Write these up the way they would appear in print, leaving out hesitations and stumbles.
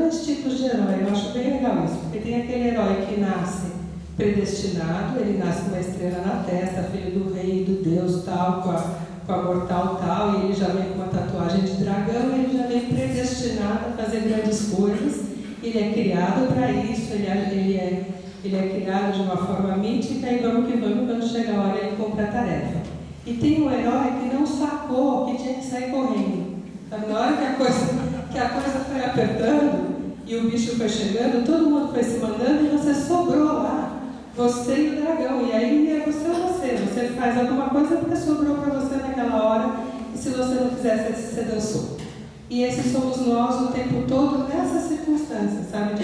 dois tipos de herói, eu acho bem legal isso, porque tem aquele herói que nasce predestinado, ele nasce com uma estrela na testa, filho do rei, do deus tal, com a mortal tal, e ele já vem com uma tatuagem de dragão, e ele já vem predestinado a fazer grandes coisas, ele é criado para isso, ele é criado de uma forma mítica, e vamos que vamos, quando chega a hora ele cumpre a tarefa. E tem um herói que não sacou que tinha que sair correndo. Sabe? Na hora que a coisa foi apertando e o bicho foi chegando, todo mundo foi se mandando e você sobrou lá, você e o dragão. E aí é você ou você faz alguma coisa porque sobrou para você naquela hora, e se você não fizesse, você dançou. E esses somos nós o tempo todo nessas circunstâncias, sabe? De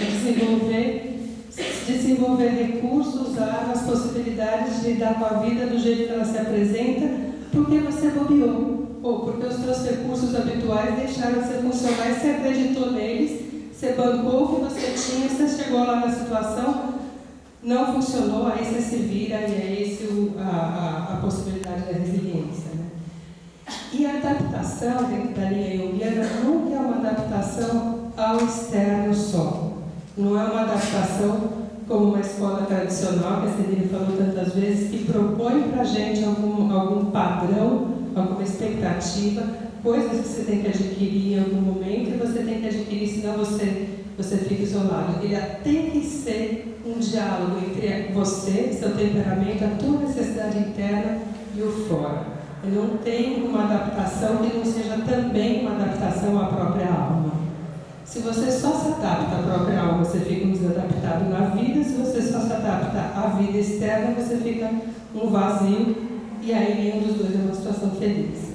desenvolver recursos, usar as possibilidades de lidar com a vida do jeito que ela se apresenta, porque você bobeou, ou porque os seus recursos habituais deixaram de ser funcionais, você acreditou neles, você bancou o que você tinha, você chegou lá na situação, não funcionou, aí você se vira, e é esse a possibilidade da resiliência, né? E a adaptação dentro da linha junguiana nunca é uma adaptação ao externo só. Não é uma adaptação como uma escola tradicional, que a Celina falou tantas vezes, que propõe para a gente algum padrão, alguma expectativa, coisas que você tem que adquirir em algum momento e você tem que adquirir, senão você fica isolado. Ele tem que ser um diálogo entre você, seu temperamento, a tua necessidade interna e o fora. Não tem uma adaptação que não seja também uma adaptação à própria alma. Se você só se adapta à própria alma, você fica um desadaptado na vida. Se você só se adapta à vida externa, você fica um vazio, e aí nenhum dos dois é uma situação feliz.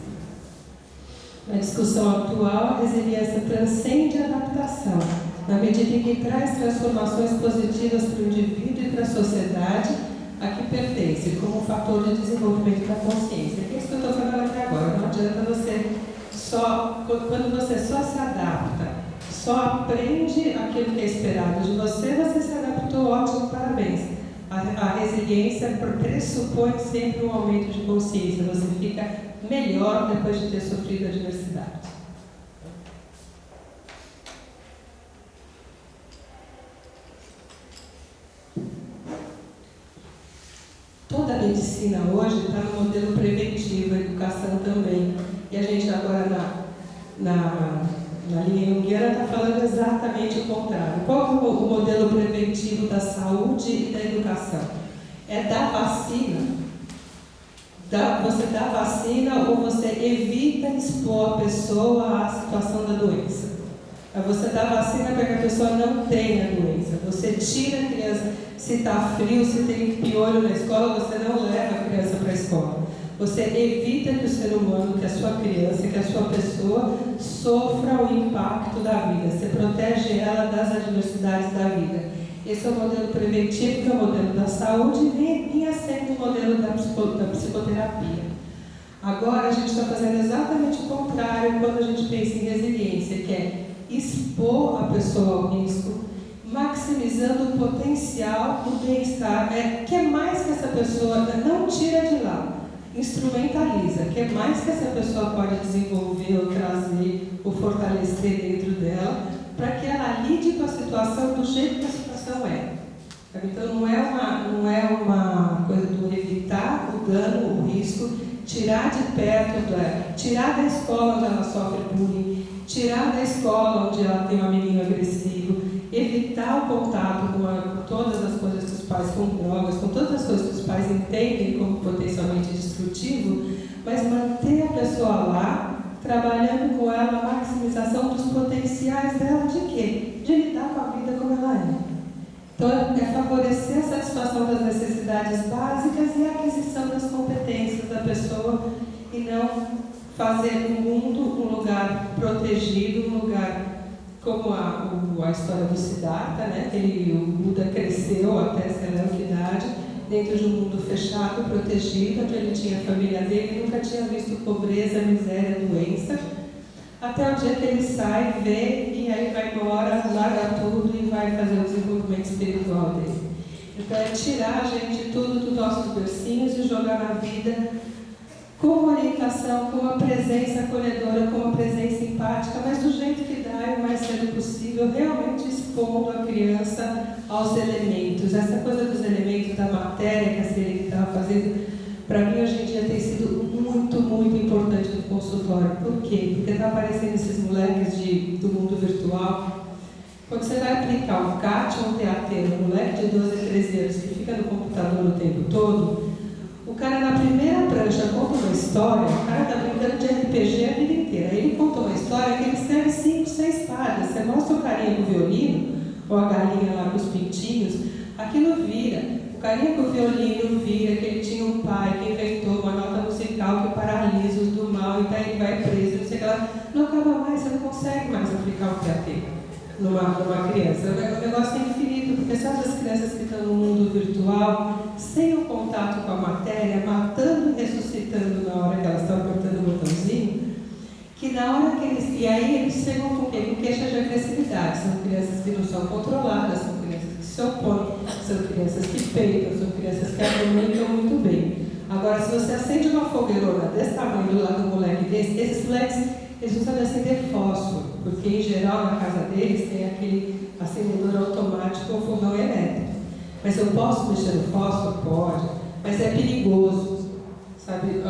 Na discussão atual, a resiliência transcende a adaptação, na medida em que traz transformações positivas para o indivíduo e para a sociedade a que pertence, como um fator de desenvolvimento da consciência. É isso que eu estou falando aqui agora. Não adianta quando você só se adapta, só aprende aquilo que é esperado de você, você se adaptou, ótimo, parabéns. A resiliência pressupõe sempre um aumento de consciência, você fica melhor depois de ter sofrido adversidade. Toda a medicina hoje está no modelo preventivo, a educação também. E a gente agora na linha junguiana está falando exatamente o contrário. Qual é o modelo preventivo da saúde e da educação? É dar vacina. Você dá vacina ou você evita expor a pessoa à situação da doença. Você dá vacina para que a pessoa não tenha doença. Você tira a criança, se está frio, se tem piolho na escola, você não leva a criança para a escola. Você evita que o ser humano, que a sua criança, que a sua pessoa sofra o impacto da vida. Você protege ela das adversidades da vida. Esse é o modelo preventivo, que é o modelo da saúde, e vinha sendo o modelo da psicoterapia. Agora a gente está fazendo exatamente o contrário quando a gente pensa em resiliência, que é expor a pessoa ao risco, maximizando o potencial do bem-estar. Que é mais que essa pessoa não tira de lá, instrumentaliza, que é mais que essa pessoa pode desenvolver, ou trazer, ou fortalecer dentro dela, para que ela lide com a situação do jeito que a situação é. Então não é uma coisa do evitar o dano, o risco, tirar de perto, tirar da escola onde ela sofre bullying, tirar da escola onde ela tem um amiguinho agressivo, evitar o contato com todas as coisas que os pais, com drogas, com todas as coisas que os pais entendem como potencialmente destrutivo, mas manter a pessoa lá, trabalhando com ela a maximização dos potenciais dela de quê? De lidar com a vida como ela é. Então, é favorecer a satisfação das necessidades básicas e a aquisição das competências da pessoa, e não fazer do mundo um lugar protegido, um lugar como a história do Siddhartha, né? O Buda cresceu até certa idade dentro de um mundo fechado, protegido, onde ele tinha a família dele, nunca tinha visto pobreza, miséria, doença, até o dia que ele sai, vê, e aí vai embora, larga tudo e vai fazer o desenvolvimento espiritual dele. Então é tirar a gente tudo dos nossos bercinhos e jogar na vida com orientação, com uma presença acolhedora, com uma presença empática, mas do jeito que dá, chegar o mais cedo possível, realmente expondo a criança aos elementos. Essa coisa dos elementos da matéria que a Sirene estava fazendo, para mim hoje em dia tem sido muito, muito importante no consultório. Por quê? Porque está aparecendo esses moleques do mundo virtual. Quando você vai aplicar um CAT ou um TAT no moleque de 12, 13 anos que fica no computador o tempo todo, o cara na primeira prancha conta uma história, o cara está brincando de RPG a vida inteira. Ele conta uma história que ele escreve 5, 6 páginas. Você mostra o carinha com o violino, ou a galinha lá com os pintinhos, aquilo vira. O carinha com o violino vira que ele tinha um pai que inventou uma nota musical que paralisa os do mal, então ele vai preso, não sei o que lá. Não acaba mais, você não consegue mais aplicar o TAT numa criança. O negócio é infinito, porque sabe as crianças que estão no mundo virtual, sem o contato com a matéria, matando e ressuscitando na hora que elas estão apertando o botãozinho, que na hora que eles... E aí eles chegam com o quê? Com queixa de agressividade. São crianças que não são controladas, são crianças que se opõem, são crianças que peitam, são crianças que argumentam muito bem. Agora, se você acende uma fogueirona desse tamanho do lado do moleque desse, esses moleques, eles não sabem acender fósforo, porque em geral na casa deles tem aquele acendedor automático ou fogão elétrico. Mas eu posso mexer no fósforo? Pode, mas é perigoso, sabe?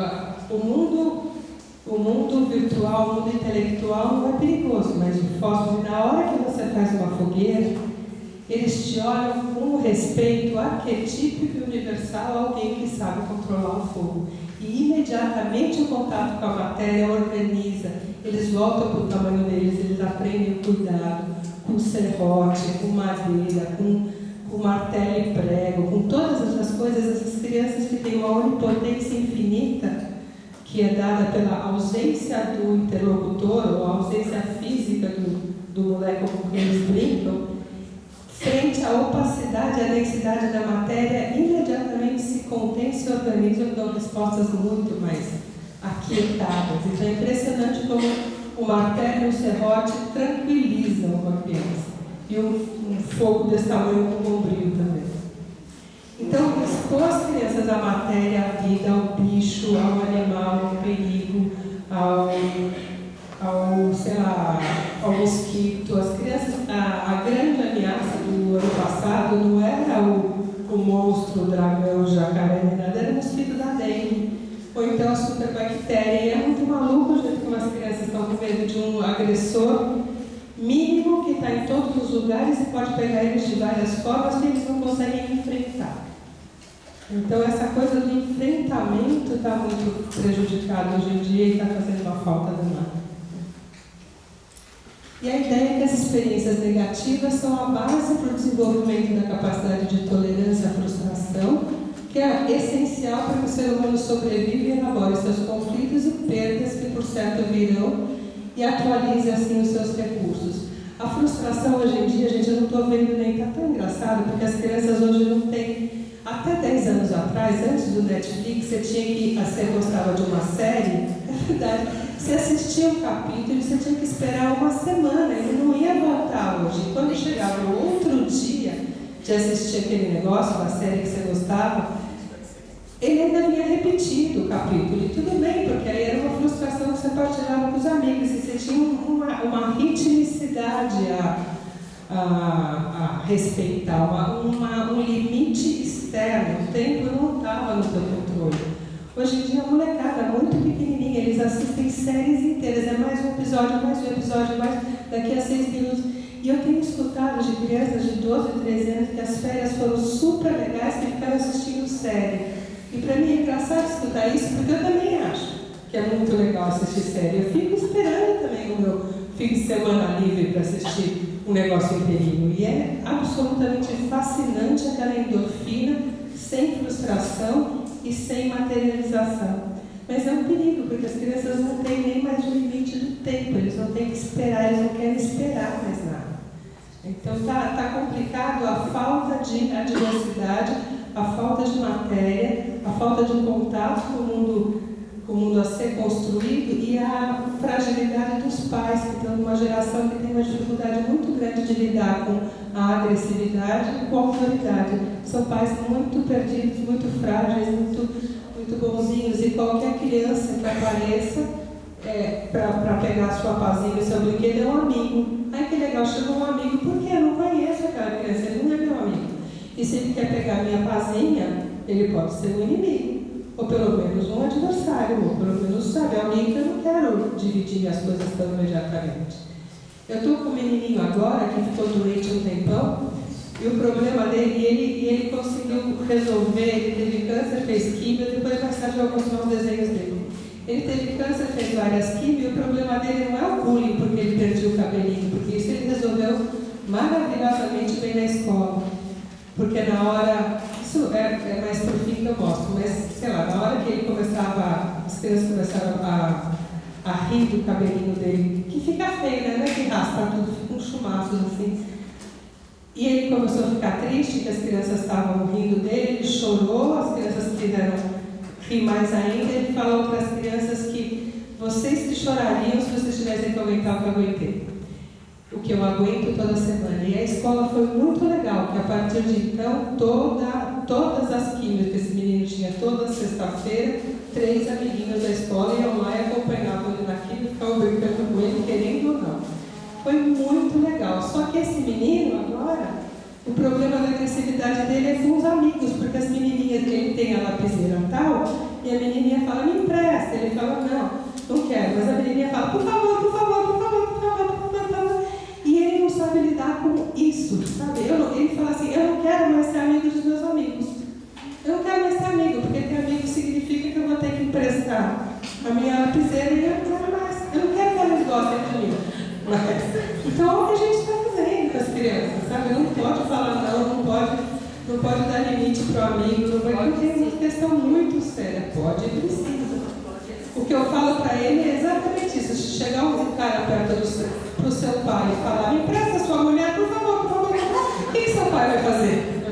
O mundo virtual, o mundo intelectual não é perigoso, mas o fósforo, na hora que você faz uma fogueira, eles te olham com um respeito arquetípico e universal, alguém que sabe controlar o fogo. E imediatamente o contato com a matéria organiza, eles voltam para o tamanho deles, eles aprendem cuidado, com serrote, com madeira, com martelo e prego, com todas essas coisas. Essas crianças que têm uma onipotência infinita, que é dada pela ausência do interlocutor, ou a ausência física do moleque com quem eles brincam, frente à opacidade e à densidade da matéria, imediatamente se contém, se organizam e dão respostas muito mais aquietadas. Então é impressionante como o martelo e o serrote tranquilizam a criança. E um fogo desse tamanho com bombril também. Então, expor as crianças à matéria, à vida, ao bicho, ao animal, ao perigo, ao mosquito. As crianças, a grande ameaça do ano passado não era o monstro, o dragão, o jacaré, nada, era o mosquito da dengue, ou então a superbactéria. E é muito maluco o jeito que as crianças estão com medo de um agressor mínimo que está em todos os lugares e pode pegar eles de várias formas que eles não conseguem enfrentar. Então essa coisa do enfrentamento está muito prejudicada hoje em dia e está fazendo uma falta danada. E a ideia é que as experiências negativas são a base para o desenvolvimento da capacidade de tolerância à frustração, que é essencial para que o ser humano sobreviva e elabore seus conflitos e perdas que por certo virão e atualize assim os seus recursos. A frustração hoje em dia, gente, eu não estou vendo nem, está tão engraçado, porque as crianças hoje não têm... Até 10 anos atrás, antes do Netflix, você gostava de uma série, é verdade, você assistia um capítulo e você tinha que esperar uma semana, ele não ia voltar hoje. Quando chegava o outro dia de assistir aquele negócio, uma série que você gostava, ele ainda vinha repetido o capítulo, e tudo bem, porque aí era uma frustração que você partilhava com os amigos, e você tinha uma ritmicidade a respeitar, um limite externo. O tempo não estava no seu controle. Hoje em dia a molecada é muito pequenininha, eles assistem séries inteiras, é mais um episódio, mais daqui a 6 minutos. E eu tenho escutado de crianças de 12, 13 anos que as férias foram super legais, que ficaram assistindo série. E para mim é engraçado escutar isso, porque eu também acho que é muito legal assistir série. Eu fico esperando também o meu fim de semana livre para assistir um negócio inteirinho. E é absolutamente fascinante aquela endorfina, sem frustração e sem materialização. Mas é um perigo, porque as crianças não têm nem mais o limite do tempo, eles não têm que esperar, eles não querem esperar mais nada. Então está complicado a falta de adversidade, a falta de matéria, a falta de contato com o mundo a ser construído e a fragilidade dos pais, que estão numa geração que tem uma dificuldade muito grande de lidar com a agressividade e com a autoridade. São pais muito perdidos, muito frágeis, muito bonzinhos, e qualquer criança que apareça para pegar sua pazinha e seu brinquedo é um amigo. nós chamamos um amigo porque eu não conheço aquela criança, ele não é meu amigo. E se ele quer pegar minha pazinha, ele pode ser um inimigo, ou pelo menos um adversário, ou pelo menos, sabe, alguém que eu não quero dividir minhas coisas tão imediatamente. Eu estou com um menininho agora que ficou doente um tempão, e o problema dele, ele conseguiu resolver, ele teve câncer, fez químio, depois mais tarde eu vou mostrar os desenhos dele. Ele teve câncer, fez várias químio, e o problema dele não é o bullying porque ele perdeu o cabelinho, porque isso ele resolveu maravilhosamente bem na escola. Porque na hora, isso é mais pro fim que eu mostro, mas sei lá, na hora que ele começava, as crianças começaram a rir do cabelinho dele, que fica feio, né? Não é que raspa tudo, fica um chumaço assim. E ele começou a ficar triste, que as crianças estavam rindo dele, ele chorou, as crianças quiseram rir mais ainda, ele falou para as crianças que vocês que chorariam se vocês tivessem que aguentar o que eu aguentei. O que eu aguento toda semana. E a escola foi muito legal, que a partir de então, todas as químicas que esse menino tinha, toda sexta-feira, 3 amiguinhos da escola iam lá e acompanhavam ele naquilo, ficavam brincando com ele, querendo ou não. Foi muito legal. Só que esse menino agora, o problema da agressividade dele é com os amigos, porque as menininhas, ele tem a lapiseira tal, e a menininha fala, me empresta. Ele fala, não quero. Mas a menininha fala, por favor, por favor, por favor, por favor, por favor. E ele não sabe lidar com isso, sabe? Ele fala assim, eu não quero mais ser amigo dos meus amigos. Eu não quero mais ser amigo, porque ter amigo significa que eu vou ter que emprestar a minha lapiseira e eu não quero mais. Eu não quero que eles gostem de mim. Então, é o que a gente está fazendo com as crianças, sabe? Não pode falar não pode dar limite para o amigo, não vai, porque é uma questão muito séria. Pode e precisa. O que eu falo para ele é exatamente isso. Se chegar um cara perto do seu pai e falar, me empresta sua mulher, por favor, por favor, o que seu pai vai fazer?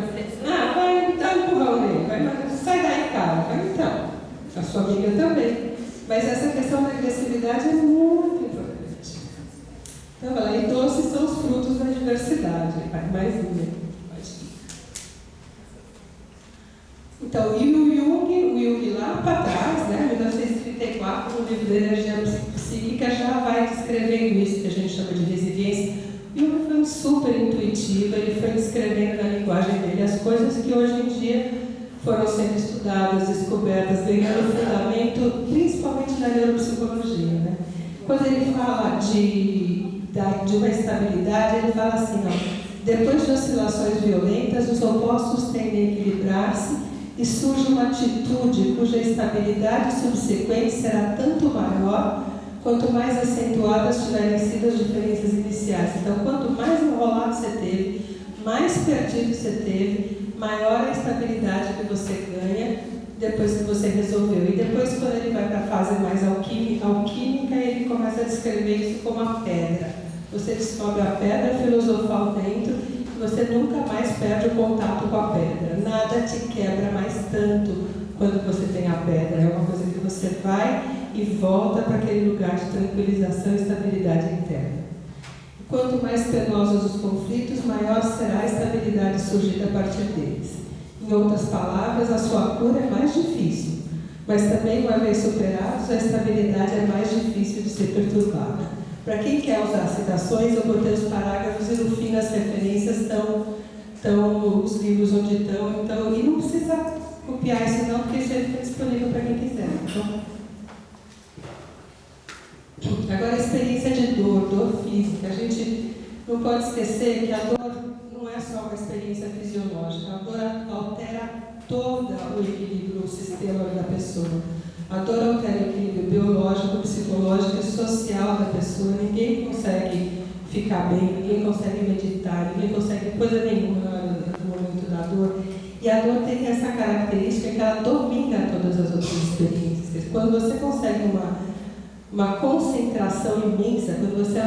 Vai dar um empurrão nele, sai daí, cara. Vai então. A sua amiga também. Mas essa questão da agressividade é muito importante. Então, ela e doces são os frutos da diversidade. Mais uma. Então, e o Jung lá para trás, né, em 1934, no livro da Energia Psíquica, já vai descrevendo isso que a gente chama de resiliência. O Jung foi super intuitivo, ele foi descrevendo na linguagem dele as coisas que hoje em dia foram sendo estudadas, descobertas, ganhando fundamento, principalmente na neuropsicologia. Né? Quando ele fala de uma estabilidade, ele fala assim, depois de oscilações violentas, os opostos tendem a equilibrar-se e surge uma atitude cuja estabilidade subsequente será tanto maior quanto mais acentuadas tiverem sido as diferenças iniciais. Então, quanto mais enrolado você teve, mais perdido você teve, maior a estabilidade que você ganha depois que você resolveu. E depois, quando ele vai para a fase mais alquímica, ele começa a descrever isso como a pedra. Você descobre a pedra filosofal dentro e você nunca mais perde o contato com a pedra. Nada te quebra mais tanto quando você tem a pedra. É uma coisa que você vai e volta para aquele lugar de tranquilização e estabilidade interna. Quanto mais penosos os conflitos, maior será a estabilidade surgida a partir deles. Em outras palavras, a sua cura é mais difícil, mas também, uma vez superados, a estabilidade é mais difícil de ser perturbada. Para quem quer usar citações, eu botei os parágrafos e no fim as referências estão os livros onde estão, então, e não precisa copiar isso não, porque isso fica disponível para quem quiser. Então, agora a experiência de dor física. A gente não pode esquecer que a dor não é só uma experiência fisiológica, a dor altera todo o equilíbrio, o sistema da pessoa. A dor altera o equilíbrio biológico, psicológico e social da pessoa. Ninguém consegue ficar bem, ninguém consegue meditar, ninguém consegue coisa nenhuma no momento da dor. E a dor tem essa característica que ela domina todas as outras experiências. Quando você consegue uma concentração imensa, quando você é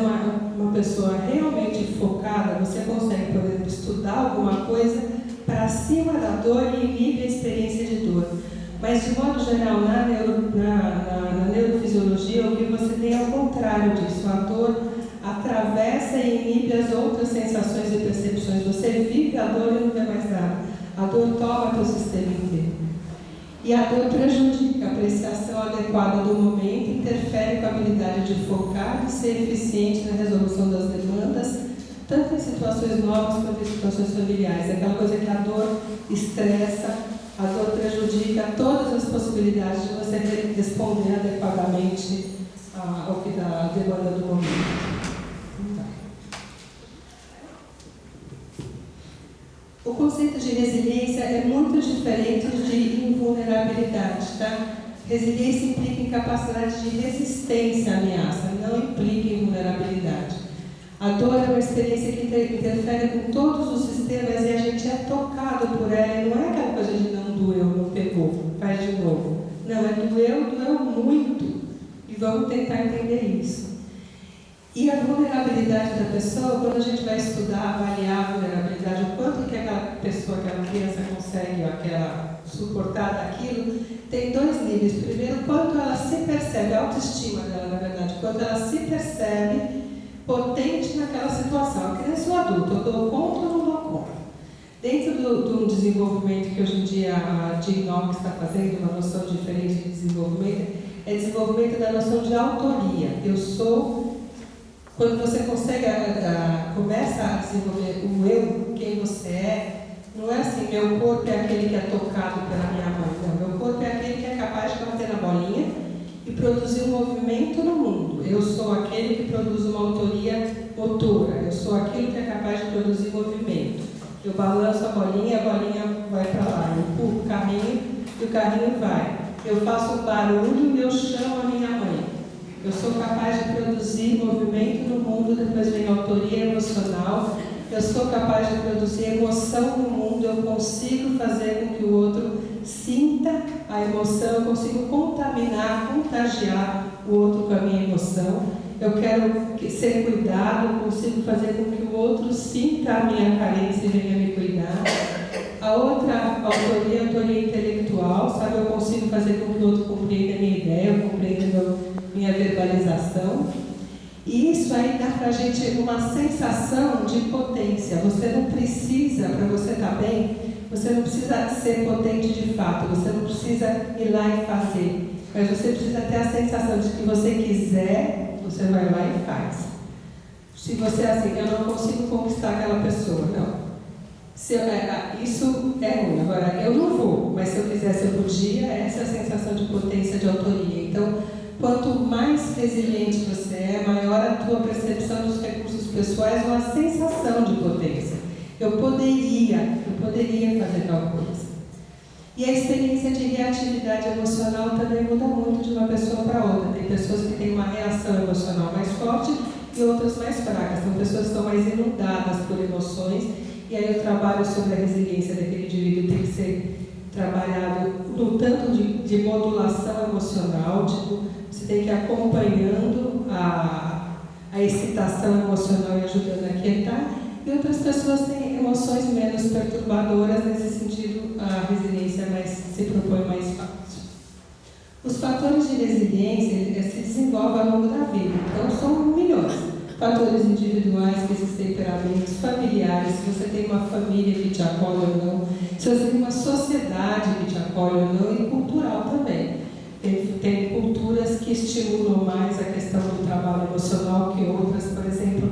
uma pessoa realmente focada, você consegue, por exemplo, estudar alguma coisa para cima da dor e inibe a experiência de dor. Mas, de modo geral, na neurofisiologia, o que você tem é o contrário disso. A dor atravessa e inibe as outras sensações e percepções. Você vive a dor e não vê mais nada. A dor toma teu sistema inteiro. E a dor prejudica a apreciação adequada do momento, interfere com a habilidade de focar e ser eficiente na resolução das demandas, tanto em situações novas quanto em situações familiares. Aquela coisa que a dor estressa, a dor prejudica todas as possibilidades de você responder adequadamente ao que dá a demanda do momento. O conceito de resiliência é muito diferente de invulnerabilidade, tá? Resiliência implica em capacidade de resistência à ameaça, não implica em vulnerabilidade. A dor é uma experiência que interfere com todos os sistemas e a gente é tocado por ela, e não é aquela coisa de não doeu, não pegou, faz de novo. Não, é doeu muito. E vamos tentar entender isso. E a vulnerabilidade da pessoa, quando a gente vai estudar, avaliar a vulnerabilidade, o quanto que aquela pessoa, aquela criança consegue, aquela suportar daquilo, tem dois níveis. Primeiro, quanto ela se percebe, a autoestima dela, na verdade, quanto ela se percebe potente naquela situação. A criança ou o adulto, eu dou conta ou não dou conta? Dentro do desenvolvimento que hoje em dia a Jim Knox está fazendo, uma noção diferente de desenvolvimento, é desenvolvimento da noção de autoria. Eu sou... Quando você começa a desenvolver o eu, quem você é, não é assim, meu corpo é aquele que é tocado pela minha mãe. Não, meu corpo é aquele que é capaz de bater na bolinha e produzir um movimento no mundo. Eu sou aquele que produz uma autoria motora. Eu sou aquele que é capaz de produzir movimento. Eu balanço a bolinha vai para lá. Eu empurro o carrinho e o carrinho vai. Eu faço um barulho e eu chamo a minha mãe. Eu sou capaz de produzir movimento no mundo, depois vem autoria emocional. Eu sou capaz de produzir emoção no mundo, eu consigo fazer com que o outro sinta a emoção, eu consigo contaminar, contagiar o outro com a minha emoção. Eu quero ser cuidado, eu consigo fazer com que o outro sinta a minha carência e venha me cuidar. A outra autoria é a autoria intelectual, sabe? Eu consigo fazer com que o outro compreenda a minha ideia, eu compreendo minha verbalização. E isso aí dá para a gente uma sensação de potência. Você não precisa, para você estar bem, você não precisa ser potente de fato, você não precisa ir lá e fazer. Mas você precisa ter a sensação de que você quiser, você vai lá e faz. Se você é assim, eu não consigo conquistar aquela pessoa, não. Isso é ruim. Agora, eu não vou, mas se eu quisesse eu podia, essa é a sensação de potência, de autoria. Então, quanto mais resiliente você é, maior a tua percepção dos recursos pessoais ou a sensação de potência. Eu poderia fazer tal coisa. E a experiência de reatividade emocional também muda muito de uma pessoa para outra. Tem pessoas que têm uma reação emocional mais forte e outras mais fracas. São pessoas que estão mais inundadas por emoções. E aí o trabalho sobre a resiliência daquele indivíduo tem que ser trabalhado no tanto de modulação emocional, tipo, você tem que ir acompanhando a excitação emocional e ajudando a aquietar, e outras pessoas têm emoções menos perturbadoras, nesse sentido a resiliência se propõe mais fácil. Os fatores de resiliência se desenvolvem ao longo da vida, então são milhões. Fatores individuais, que esses temperamentos, familiares, se você tem uma família que te acolhe ou não, se você tem uma sociedade que te acolhe ou não, e cultural também. Tem culturas que estimulam mais a questão do trabalho emocional que outras. Por exemplo,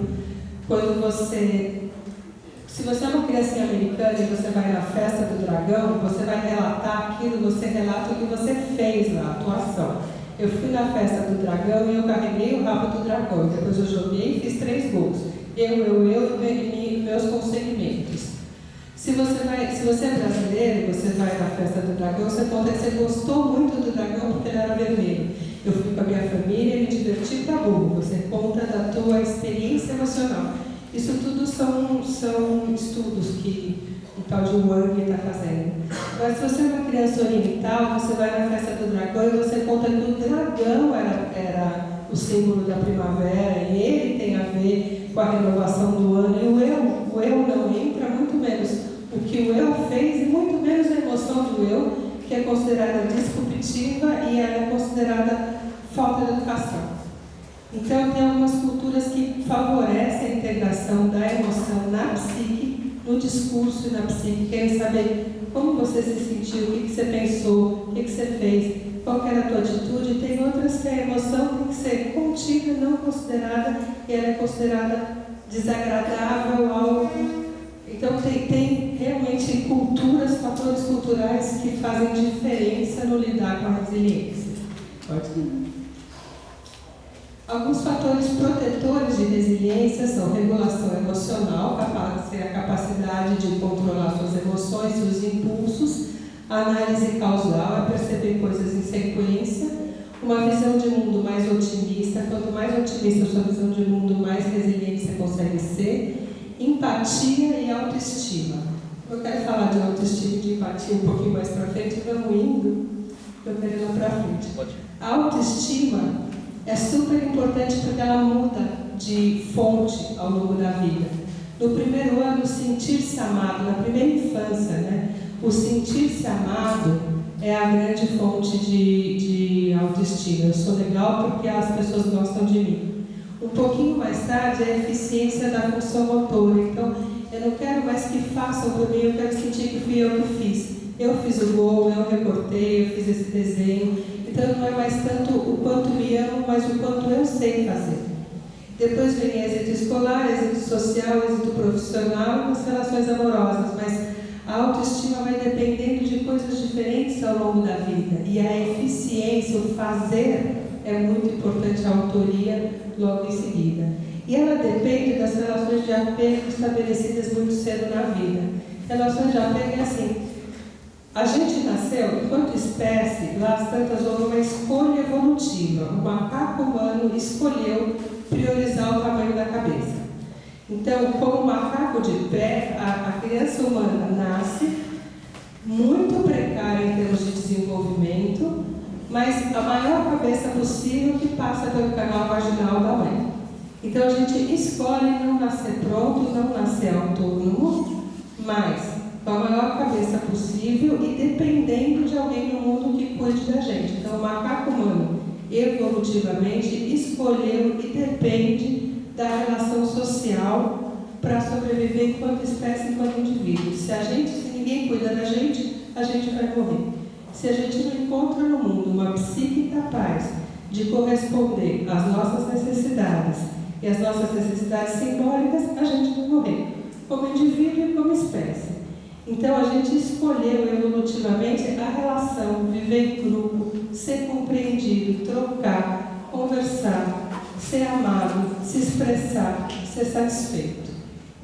se você é uma criancinha americana e você vai na festa do dragão, você vai relatar aquilo, você relata o que você fez lá, a atuação. Eu fui na festa do dragão e eu carreguei o rabo do dragão. Depois eu joguei e fiz 3 gols. Eu e meus consegmentos. Se você é brasileiro e você vai na festa do dragão, você conta que você gostou muito do dragão porque ele era vermelho. Eu fui com a minha família e me diverti pra burro. Você conta da tua experiência emocional. Isso tudo são estudos que o tal de Wang está fazendo. Mas se você é uma criança oriental, você vai na festa do dragão e você conta que o dragão era o símbolo da primavera e ele tem a ver com a renovação do ano. E o eu não entra, muito menos o que o eu fez e muito menos a emoção do eu, que é considerada disruptiva e ela é considerada falta de educação. Então, tem algumas culturas que favorecem a integração da emoção na psique, no discurso e na psique. Querem saber como você se sentiu, o que você pensou, o que você fez, qual era a tua atitude. Tem outras que a emoção tem que ser contida, não considerada, e ela é considerada desagradável ao... Então tem realmente culturas, fatores culturais que fazem diferença no lidar com a resiliência. Pode ir. Alguns fatores protetores de resiliência são regulação emocional, a capacidade de controlar suas emoções, seus impulsos, análise causal, é perceber coisas em sequência, uma visão de mundo mais otimista. Quanto mais otimista a sua visão de mundo, mais resiliência consegue ser, empatia e autoestima. Eu quero falar de autoestima e de empatia um pouquinho mais para frente, vamos indo, eu quero ir lá para frente. A autoestima é super importante porque ela muda de fonte ao longo da vida. No primeiro ano, sentir-se amado, na primeira infância, né? O sentir-se amado é a grande fonte de autoestima. Eu sou legal porque as pessoas gostam de mim. Um pouquinho mais tarde é a eficiência da função motora. Então, eu não quero mais que façam por mim, eu quero sentir que fui eu que fiz. Eu fiz o gol, eu recortei, eu fiz esse desenho. Então não é mais tanto o quanto me amo, mas o quanto eu sei fazer. Depois vem êxito escolar, êxito social, êxito profissional e as relações amorosas, mas a autoestima vai dependendo de coisas diferentes ao longo da vida. E a eficiência, o fazer, é muito importante, a autoria logo em seguida. E ela depende das relações de apego estabelecidas muito cedo na vida. Relações de apego é assim: a gente nasceu, enquanto espécie, lá as tantas houve uma escolha evolutiva. O macaco humano escolheu priorizar o tamanho da cabeça. Então, como macaco de pé, a criança humana nasce muito precária em termos de desenvolvimento, mas a maior cabeça possível que passa pelo canal vaginal da mãe. Então, a gente escolhe não nascer pronto, não nascer autônomo, mas com a maior cabeça possível e dependendo de alguém no mundo que cuide da gente. Então, o macaco humano, evolutivamente, escolheu e depende da relação social para sobreviver enquanto espécie, enquanto indivíduo. Se ninguém cuida da gente, a gente vai morrer. Se a gente não encontra no mundo uma psique capaz de corresponder às nossas necessidades e às nossas necessidades simbólicas, a gente vai morrer, como indivíduo e como espécie. Então, a gente escolheu evolutivamente a relação, viver em grupo, ser compreendido, trocar, conversar, ser amado, se expressar, ser satisfeito.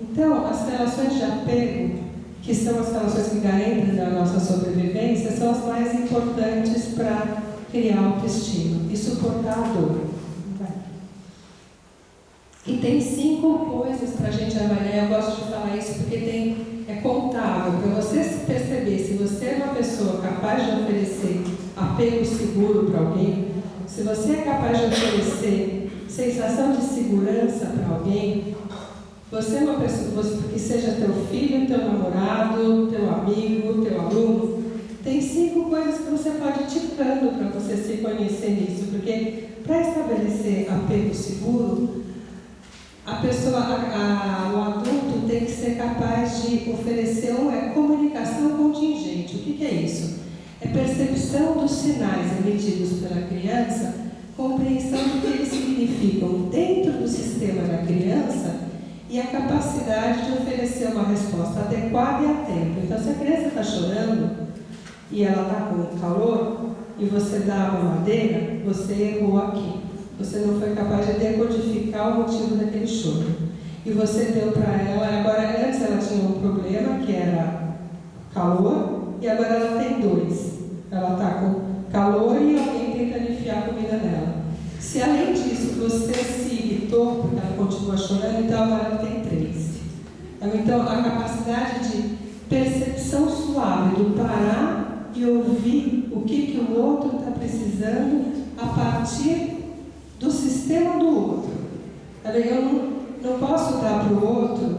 Então, as relações de apego, que são as relações que garantem a nossa sobrevivência, são as mais importantes para criar autoestima e suportar a dor. E tem 5 coisas para a gente avaliar. Eu gosto de falar isso porque é contável, para você perceber se você é uma pessoa capaz de oferecer apego seguro para alguém, se você é capaz de oferecer sensação de segurança para alguém, você é uma pessoa, que seja teu filho, teu namorado, teu amigo, teu aluno, tem 5 coisas que você pode ir ticando para você se conhecer nisso, porque para estabelecer apego seguro, a pessoa, o adulto tem que ser capaz de oferecer comunicação contingente. O que é isso? É percepção dos sinais emitidos pela criança, compreensão do que eles significam dentro do sistema da criança e a capacidade de oferecer uma resposta adequada e a tempo. Então, se a criança está chorando e ela está com calor e você dá uma madeira, você errou aqui. Você não foi capaz de decodificar o motivo daquele choro. E você deu para ela, agora antes ela tinha um problema que era calor, e agora ela tem 2. Ela está com calor e alguém tentando enfiar comida nela. Se além disso você se irritou, porque ela continua chorando, então agora ela tem 3. Então a capacidade de percepção suave, do parar e ouvir o que o outro está precisando a partir do sistema do outro. Eu não posso dar para o outro,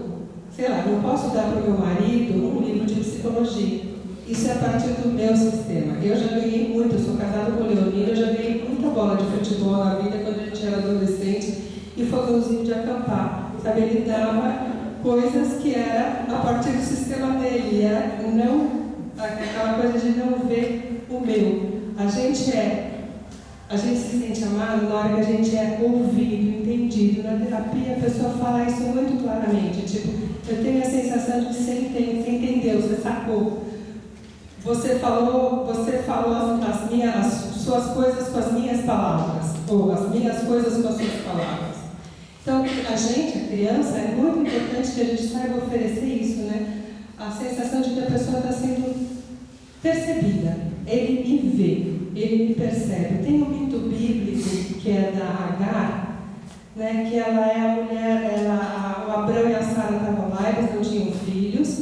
sei lá, não posso dar para o meu marido um livro de psicologia. Isso é a partir do meu sistema. Eu já ganhei muito, eu sou casada com o Leonino, eu já ganhei muita bola de futebol na vida quando a gente era adolescente e fogãozinho de acampar. Sabe, ele dava coisas que era a partir do sistema dele, era aquela coisa de não ver o meu. A gente se sente amado na hora que a gente é ouvido, entendido. Na terapia, a pessoa fala isso muito claramente. Tipo, eu tenho a sensação de que você entendeu, você sacou. Você falou as suas coisas com as minhas palavras, ou as minhas coisas com as suas palavras. Então, a gente, a criança, é muito importante que a gente saiba oferecer isso, né? A sensação de que a pessoa está sendo percebida. Ele me vê, ele me percebe. Tem um mito bíblico que é da Agar, né? Que ela é a mulher, o Abrão e a Sara estavam lá, eles não tinham filhos,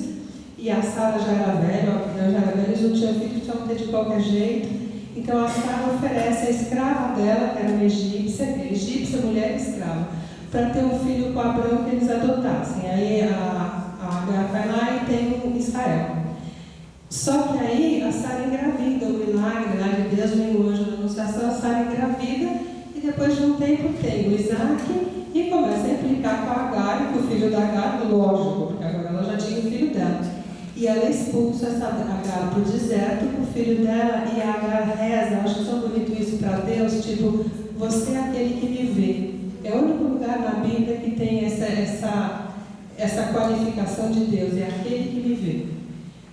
e a Sara já era velha, o Abrão já era velho, eles não tinham filhos, precisavam ter de qualquer jeito. Então a Sara oferece a escrava dela, que era uma egípcia, mulher escrava, para ter um filho com Abrão que eles adotassem. Aí a Agar vai lá e tem um Israel. Só que aí a Sara engravida, o milagre lá de Deus, vem o anjo da anunciação, a Sara engravida, e depois de um tempo tem o Isaac, e começa a implicar com a Agar, que o filho da Agar, lógico, porque agora ela já tinha o filho dela. E ela expulsa essa Agar para o deserto, o filho dela, e a Agar reza, eu acho tão bonito isso para Deus, tipo, você é aquele que me vê. É o único lugar na Bíblia que tem essa qualificação de Deus, é aquele que me vê.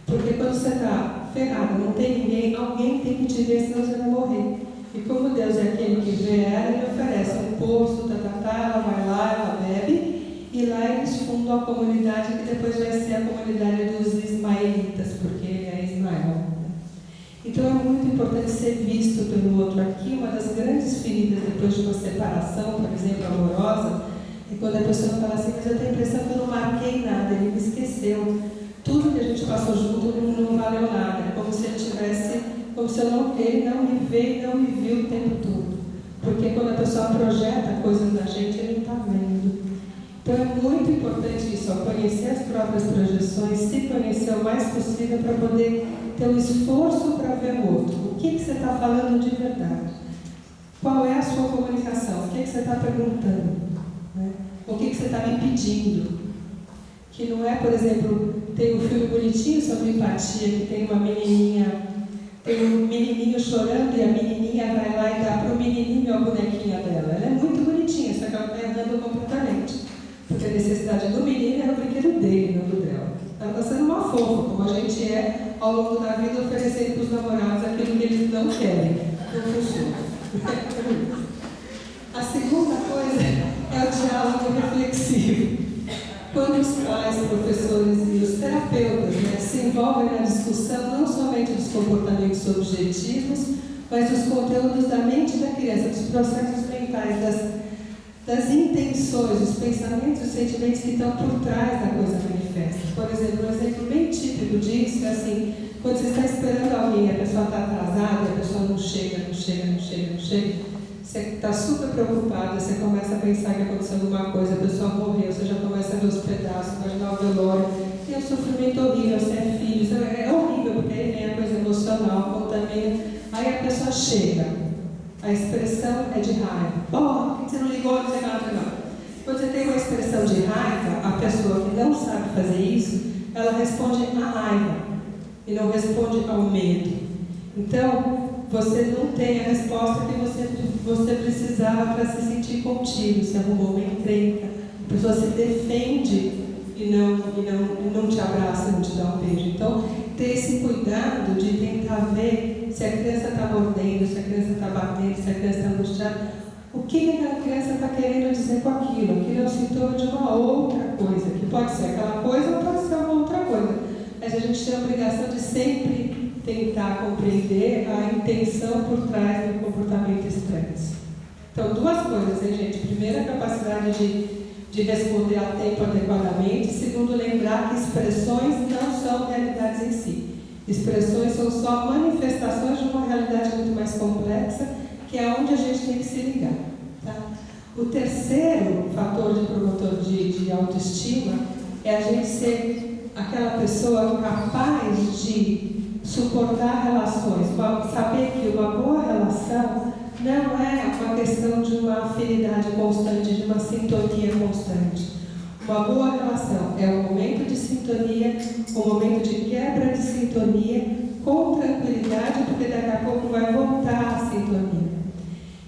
Porque quando você está ferrado, não tem ninguém, alguém tem que te ver, senão você vai morrer. E como Deus é aquele que vê ela, ele oferece um poço, ela vai lá, ela bebe, e lá eles fundam a comunidade que depois vai ser a comunidade dos ismaelitas, porque ele é Ismael. Então é muito importante ser visto pelo outro. Aqui, uma das grandes feridas depois de uma separação, por exemplo, amorosa, é quando a pessoa fala assim, mas eu tenho a impressão que eu não marquei nada, ele me esqueceu. Tudo que a gente passou junto não valeu nada. É como se ele tivesse, ele não me vê e não me viu o tempo todo. Porque quando a pessoa projeta coisas na gente, ele não está vendo. Então é muito importante isso, conhecer as próprias projeções, se conhecer o mais possível para poder ter um esforço para ver o outro. O que você está falando de verdade? Qual é a sua comunicação? O que você está perguntando? Né? O que você está me pedindo? Que não é, por exemplo, tem um filme bonitinho sobre empatia, que tem uma menininha, tem um menininho chorando e a menininha vai lá e dá para o menininho a bonequinha dela. Ela é muito bonitinha, só que ela está errando completamente. Porque a necessidade do menino é o brinquedo dele, não do dela. Ela está sendo uma fofa, como a gente é ao longo da vida, oferecendo para os namorados aquilo que eles não querem. Não funciona. A segunda coisa é o diálogo reflexivo. Quando os pais, professores e os terapeutas se envolvem na discussão não somente dos comportamentos objetivos, mas dos conteúdos da mente da criança, dos processos mentais, das intenções, dos pensamentos e os sentimentos que estão por trás da coisa manifesta. Por exemplo, um exemplo bem típico disso é assim, quando você está esperando alguém, a pessoa está atrasada, a pessoa não chega, você está super preocupada, você começa a pensar que aconteceu alguma coisa, a pessoa morreu, você já começa a ver os pedaços, imaginar o velório, e é um sofrimento horrível, você é filho, é horrível, porque aí vem a coisa emocional, contamina, aí a pessoa chega. A expressão é de raiva. Por que você não ligou? Não sei não. Quando você tem uma expressão de raiva, a pessoa que não sabe fazer isso, ela responde à raiva e não responde ao medo. Então, você não tem a resposta que você precisava para se sentir contigo. Você arrumou uma encrenca. A pessoa se defende e não te abraça, não te dá um beijo. Então, ter esse cuidado de tentar ver se a criança está mordendo, se a criança está batendo, se a criança está angustiada, o que aquela criança está querendo dizer com aquilo? Aquilo é um sintoma de uma outra coisa, que pode ser aquela coisa ou pode ser uma outra coisa. Mas a gente tem a obrigação de sempre tentar compreender a intenção por trás do comportamento expresso. Então, duas coisas, hein, gente? Primeiro, a capacidade de responder a tempo adequadamente. Segundo, lembrar que expressões não são realidades em si. Expressões são só manifestações de uma realidade muito mais complexa, que é onde a gente tem que se ligar. Tá? O terceiro fator de promotor de autoestima é a gente ser aquela pessoa capaz de suportar relações, saber que uma boa relação não é uma questão de uma afinidade constante, de uma sintonia constante. Uma boa relação é um momento de sintonia, um momento de quebra de sintonia, com tranquilidade, porque daqui a pouco vai voltar a sintonia.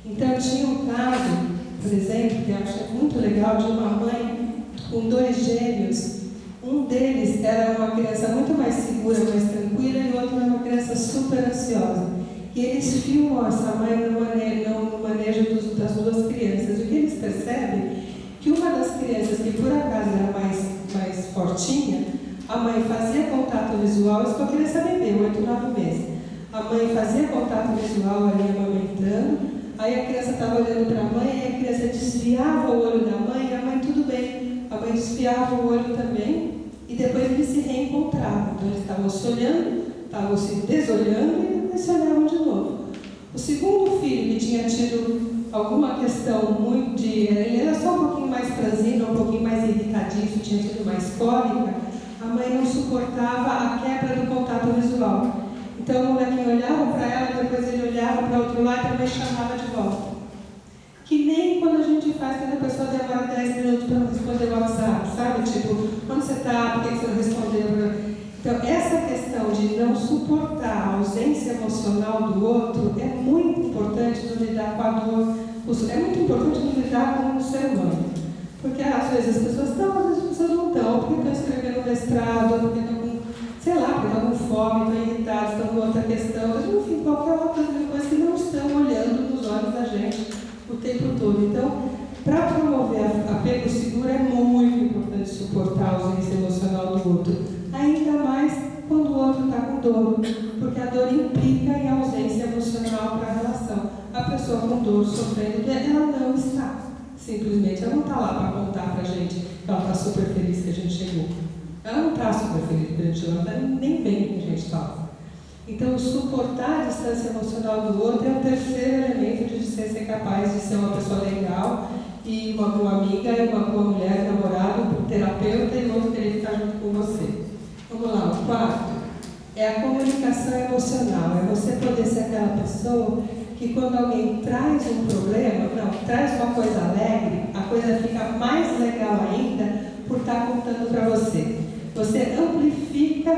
Então, tinha um caso por exemplo, que eu acho muito legal, de uma mãe com 2 gêmeos. Um deles era uma criança muito mais segura, mais tranquila, e o outro era uma criança super ansiosa. E eles filmam essa mãe no manejo das 2 crianças. E o que eles percebem? Que uma das crianças, que por acaso era mais fortinha, a mãe fazia contato visual, isso com a criança bebê, 8, 9 meses. A mãe fazia contato visual ali amamentando, aí a criança estava olhando para a mãe, e a criança desviava o olho da mãe, e a mãe tudo bem. A mãe desviava o olho também, e depois eles se reencontravam. Então eles estavam se olhando, estavam se desolhando, e depois se olhavam de novo. O segundo filho, que tinha tido alguma questão muito ele era só um pouquinho mais franzino, um pouquinho mais irritadiço, tinha tido mais cólica, a mãe não suportava a quebra do contato visual. Então o molequinho olhava para ela, depois ele olhava para o outro lado e também chamava de volta. Que nem quando a gente faz, quando a pessoa demora 10 minutos para responder o WhatsApp, sabe? Tipo, onde você está, por que você não respondeu? Então, essa questão de não suportar a ausência emocional do outro é muito importante no lidar com a dor. É muito importante no lidar com o ser humano. Porque às vezes as pessoas estão, às vezes as pessoas não estão, porque estão escrevendo mestrado, porque estão com, sei lá, porque estão com fome, estão irritados, estão com outra questão, mas enfim, qualquer outra coisa que não estão olhando nos olhos da gente o tempo todo. Então, para promover apego seguro é muito importante suportar a ausência emocional do outro. Ainda mais quando o outro está com dor, porque a dor implica em ausência emocional para a relação. A pessoa com dor, sofrendo, ela não está. Simplesmente, ela não está lá para contar para a gente que ela está super feliz que a gente chegou. Ela não está super feliz que a gente chegou, ela não está nem bem que a gente está. Então, suportar a distância emocional do outro é o terceiro elemento de ser capaz de ser uma pessoa legal e uma boa amiga, e uma boa mulher, namorado, um terapeuta e outro querer ficar junto com você. Vamos lá, o 4 é a comunicação emocional. É você poder ser aquela pessoa que quando alguém traz um problema, traz uma coisa alegre, a coisa fica mais legal ainda por estar contando para você. Você amplifica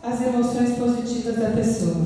as emoções positivas da pessoa.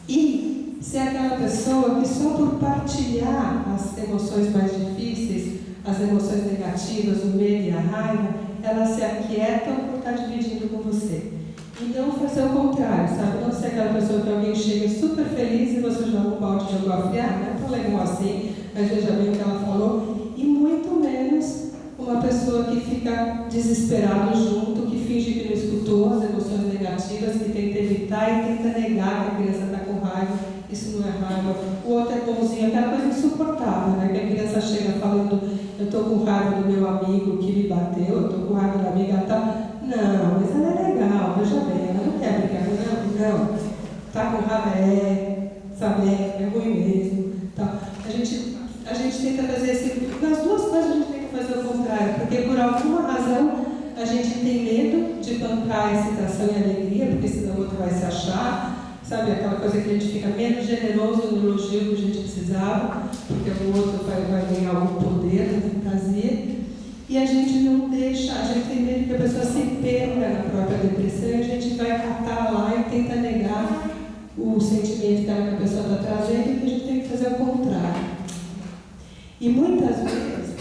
E ser aquela pessoa que só por partilhar as emoções mais difíceis, as emoções negativas, o medo e a raiva, elas se aquietam por estar dividindo com você. E não fazer o contrário, sabe? Não ser aquela pessoa que alguém chega super feliz e você joga um balde de água fria, não é tão legal assim, mas veja bem o que ela falou. E muito menos uma pessoa que fica desesperado junto, que finge que não escutou as emoções negativas, que tenta evitar e tenta negar que a criança está com raiva. Isso não é raiva. O outro é bonzinho, aquela coisa insuportável, né? Que a criança chega falando, eu estou com raiva do meu amigo que me bateu, eu estou com raiva da amiga tal. Não, mas ela é legal, veja bem, ela não quer brigar, não. Tá com raiva, sabe, é ruim mesmo. Tal. A gente tenta fazer esse. Nas duas coisas a gente tem que fazer o contrário, porque por alguma razão a gente tem medo de bancar a excitação e a alegria, porque senão o outro vai se achar. Sabe, aquela coisa que a gente fica menos generoso no elogio que a gente precisava, porque o outro vai ganhar algum poder na fantasia. E a gente não deixa, a gente tem medo que a pessoa se perca na própria depressão, e a gente vai catar lá e tenta negar o sentimento que a pessoa está trazendo, e que a gente tem que fazer o contrário. E muitas vezes,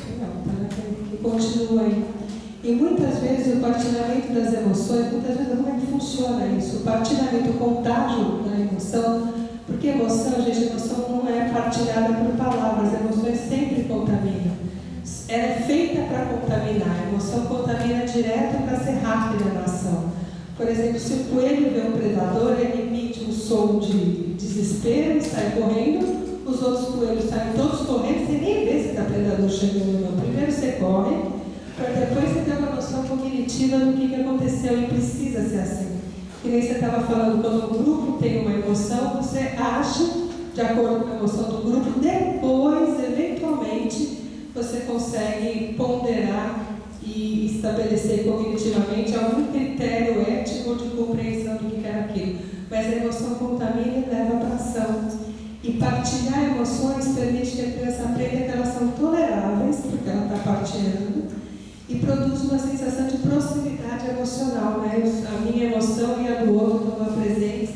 que continua aí. E muitas vezes o partilhamento das emoções, muitas vezes como é que funciona isso? O partilhamento, o contágio da emoção, porque emoção, gente, emoção não é partilhada por palavras, as emoções sempre contaminam. Ela é feita para contaminar, a emoção contamina direto para ser rápida na ação. Por exemplo, se o coelho vê um predador, ele emite um som de desespero e sai correndo, os outros coelhos saem todos correndo, você nem vê se está predador chegando ou não. Primeiro você corre, para depois você ter uma noção cognitiva do que aconteceu, e precisa ser assim. Que nem você estava falando, quando o grupo tem uma emoção, você age de acordo com a emoção do grupo, depois, eventualmente, você consegue ponderar e estabelecer cognitivamente algum critério ético de compreensão do que era aquilo. Mas a emoção contamina e leva para a ação. E partilhar emoções permite que a criança aprenda que elas são toleráveis, porque ela está partilhando, e produz uma sensação de proximidade emocional, né? A minha emoção e a do outro estão lá presentes,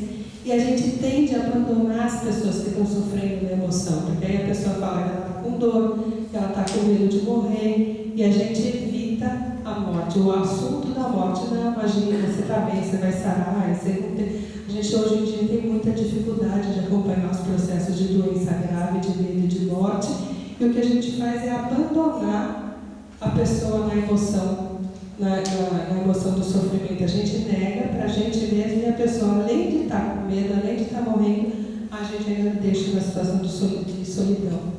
e a gente tende a abandonar as pessoas que estão sofrendo da emoção, porque aí a pessoa fala que ela está com dor, que ela está medo de morrer, e a gente evita a morte. O assunto da morte, não, imagina, você está bem, você vai sarar, você não tem... A gente hoje em dia tem muita dificuldade de acompanhar os processos de doença grave, de medo e de morte, e o que a gente faz é abandonar a pessoa na emoção, na emoção do sofrimento. A gente nega para a gente mesmo, e a pessoa, além de estar com medo, além de estar morrendo, a gente ainda deixa uma situação de solidão.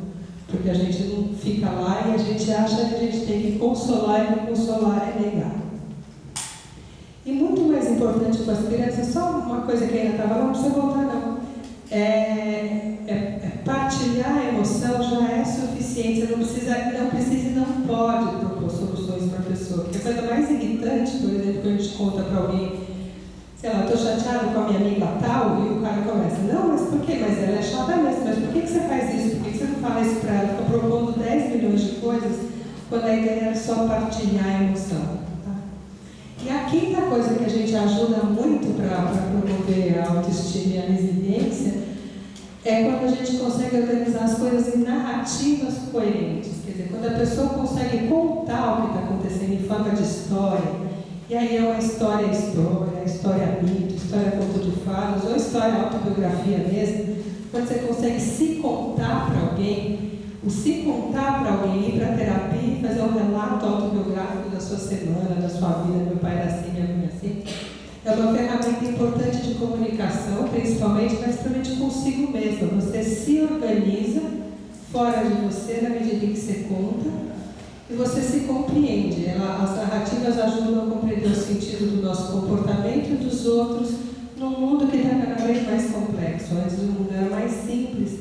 Porque a gente não fica lá e a gente acha que a gente tem que consolar, e consolar é negar. E muito mais importante com as crianças, só uma coisa que ainda estava lá, não precisa voltar não, partilhar a emoção já é suficiente. Você não precisa e não pode propor soluções para a pessoa. Porque a coisa mais irritante, por exemplo, que a gente conta para alguém, sei lá, estou chateada com a minha amiga tal, e o cara começa, não, mas por quê? Mas ela é chata mesmo, mas por que você faz isso? Por que você não fala isso para ela? Fica propondo 10 milhões de coisas, quando a ideia era só partilhar a emoção. E a quinta coisa que a gente ajuda muito para promover a autoestima e a resiliência é quando a gente consegue organizar as coisas em narrativas coerentes. Quer dizer, quando a pessoa consegue contar o que está acontecendo em forma de história, e aí é uma história, história mito, história conto de fadas, ou história autobiografia mesmo, quando você consegue se contar para alguém, o se contar para alguém, ir para a terapia e fazer um relato autobiográfico da sua semana, da sua vida, meu pai era assim, minha mãe era assim, é uma ferramenta importante de comunicação, principalmente, mas principalmente consigo mesmo. Você se organiza fora de você na medida em que você conta e você se compreende. As narrativas ajudam a compreender o sentido do nosso comportamento e dos outros num mundo que está cada vez mais complexo. Antes o mundo era mais simples.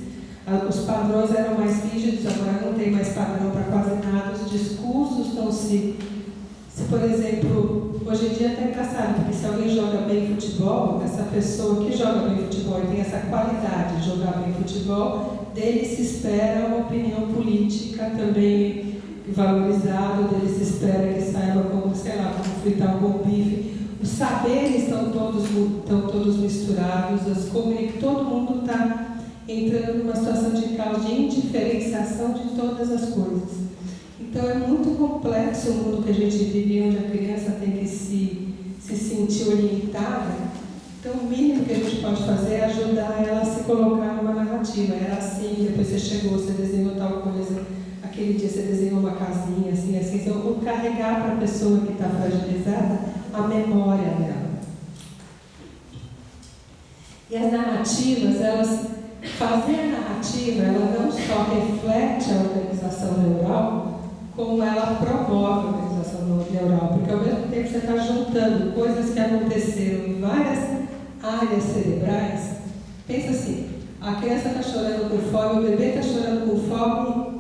Os padrões eram mais rígidos, agora não tem mais padrão para quase nada, os discursos estão se, por exemplo, hoje em dia é até engraçado, porque se alguém joga bem futebol, essa pessoa que joga bem futebol e tem essa qualidade de jogar bem futebol, dele se espera uma opinião política também valorizada, dele se espera que saiba como, sei lá, como fritar um bom bife. Os saberes estão todos misturados, todo mundo está entrando numa situação de caos, de indiferenciação de todas as coisas. Então é muito complexo o mundo que a gente vive, onde a criança tem que se sentir orientada. Então o mínimo que a gente pode fazer é ajudar ela a se colocar numa narrativa. Era assim, depois você chegou, você desenhou tal coisa, aquele dia você desenhou uma casinha, assim. Então, ou carregar para a pessoa que está fragilizada a memória dela. E as narrativas, fazer a narrativa, ela não só reflete a organização neural, como ela promove a organização neural, porque ao mesmo tempo você está juntando coisas que aconteceram em várias áreas cerebrais. Pensa assim, a criança está chorando com fome, o bebê está chorando com fome.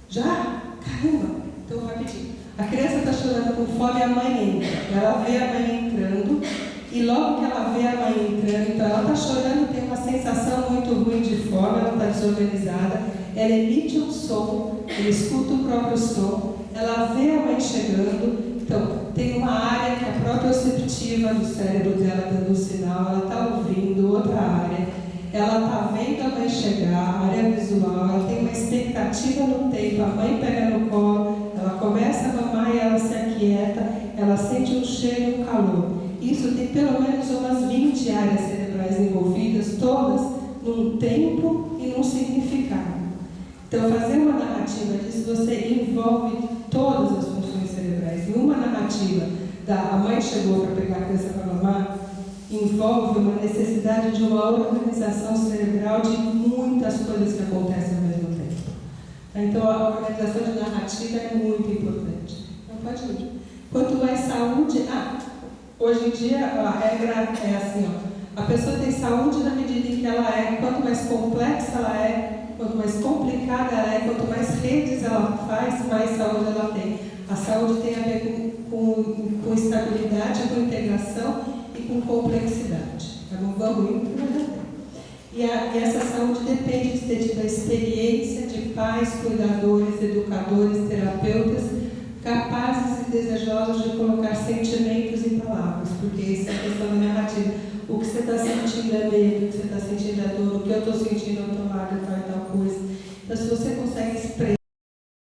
Já? Caramba! Então, rapidinho. A criança está chorando com fome e a mãe entra. Ela vê a mãe entrando, e logo que ela vê a mãe entrando, então ela está chorando, tem uma sensação muito ruim de fome, ela está desorganizada, ela emite um som, ela escuta o próprio som, ela vê a mãe chegando, então tem uma área que é a proprioceptiva do cérebro dela dando um sinal, ela está ouvindo outra área, ela está vendo a mãe chegar, a área visual, ela tem uma expectativa no tempo, a mãe pega no colo, ela começa a mamar e ela se aquieta, ela sente um cheiro e um calor. Isso tem pelo menos umas 20 áreas cerebrais envolvidas, todas num tempo e num significado. Então, fazer uma narrativa disso, você envolve todas as funções cerebrais. E uma narrativa a mãe chegou para pegar a criança para mamar, envolve uma necessidade de uma organização cerebral de muitas coisas que acontecem ao mesmo tempo. Então, a organização de narrativa é muito importante. Não pode ir. Quanto mais saúde... hoje em dia, a regra é assim, a pessoa tem saúde na medida em que ela é, quanto mais complexa ela é, quanto mais complicada ela é, quanto mais redes ela faz, mais saúde ela tem. A saúde tem a ver com estabilidade, com integração e com complexidade. Tá bom? Vamos indo. E essa saúde depende de ter tido a experiência de pais, cuidadores, educadores, terapeutas